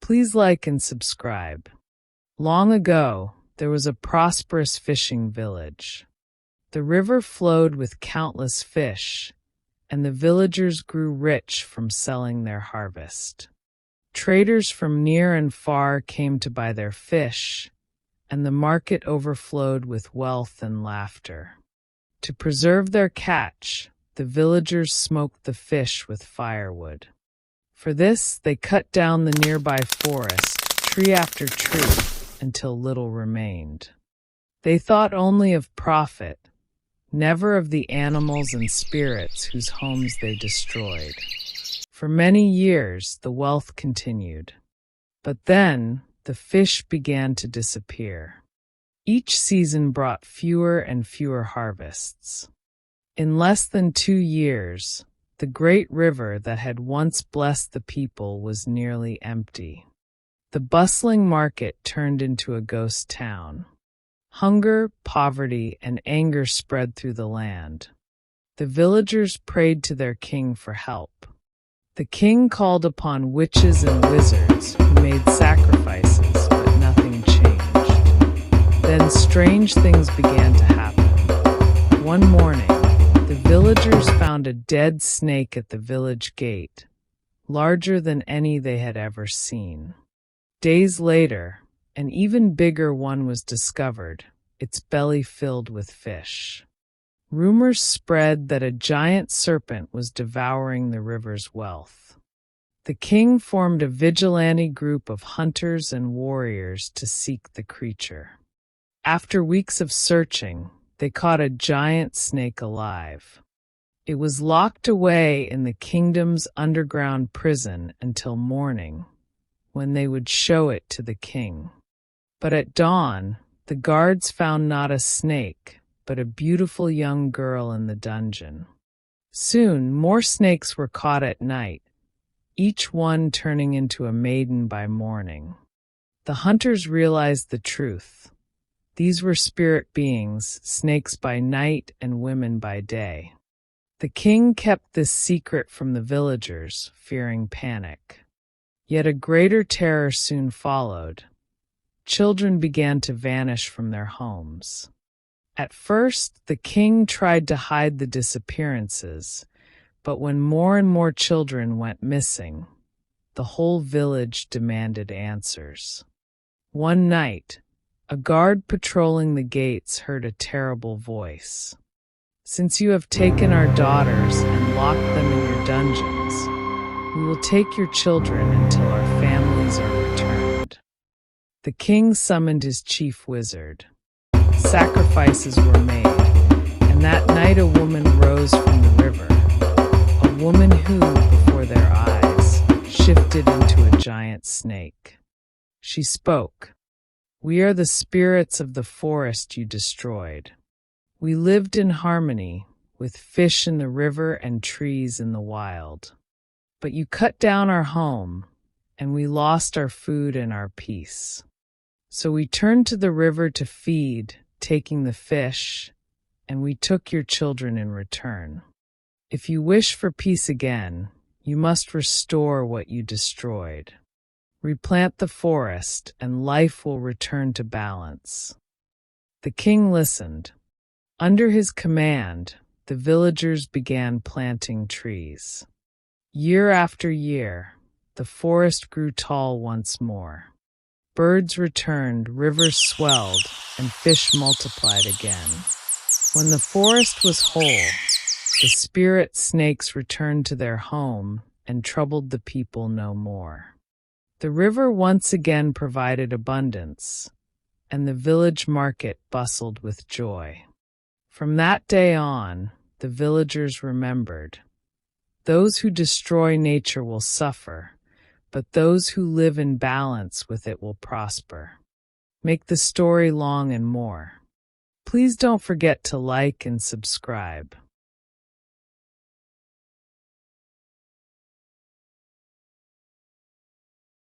Please like and subscribe. Long ago, there was a prosperous fishing village. The river flowed with countless fish, and the villagers grew rich from selling their harvest. Traders from near and far came to buy their fish, and the market overflowed with wealth and laughter. To preserve their catch, the villagers smoked the fish with firewood. For this, they cut down the nearby forest, tree after tree, until little remained. They thought only of profit, never of the animals and spirits whose homes they destroyed. For many years, the wealth continued. But then, the fish began to disappear. Each season brought fewer and fewer harvests. In less than 2 years, the great river that had once blessed the people was nearly empty. The bustling market turned into a ghost town. Hunger, poverty, and anger spread through the land. The villagers prayed to their king for help. The king called upon witches and wizards who made sacrifices, but nothing changed. Then strange things began to happen. One morning, the villagers found a dead snake at the village gate, larger than any they had ever seen. Days later, an even bigger one was discovered, its belly filled with fish. Rumors spread that a giant serpent was devouring the river's wealth. The king formed a vigilante group of hunters and warriors to seek the creature. After weeks of searching, they caught a giant snake alive. It was locked away in the kingdom's underground prison until morning, when they would show it to the king. But at dawn, the guards found not a snake, but a beautiful young girl in the dungeon. Soon, more snakes were caught at night, each one turning into a maiden by morning. The hunters realized the truth. These were spirit beings, snakes by night and women by day. The king kept this secret from the villagers, fearing panic. Yet a greater terror soon followed. Children began to vanish from their homes. At first, the king tried to hide the disappearances, but when more and more children went missing, the whole village demanded answers. One night, a guard patrolling the gates heard a terrible voice. "Since you have taken our daughters and locked them in your dungeons, we will take your children until our families are returned." The king summoned his chief wizard. Sacrifices were made, and that night a woman rose from the river, a woman who, before their eyes, shifted into a giant snake. She spoke, "We are the spirits of the forest you destroyed. We lived in harmony, with fish in the river and trees in the wild. But you cut down our home, and we lost our food and our peace. So we turned to the river to feed, taking the fish, and we took your children in return. If you wish for peace again, you must restore what you destroyed. Replant the forest, and life will return to balance." The king listened. Under his command, the villagers began planting trees. Year after year, the forest grew tall once more. Birds returned, rivers swelled, and fish multiplied again. When the forest was whole, the spirit snakes returned to their home and troubled the people no more. The river once again provided abundance, and the village market bustled with joy. From that day on, the villagers remembered, "Those who destroy nature will suffer, but those who live in balance with it will prosper." Make the story long and more. Please don't forget to like and subscribe.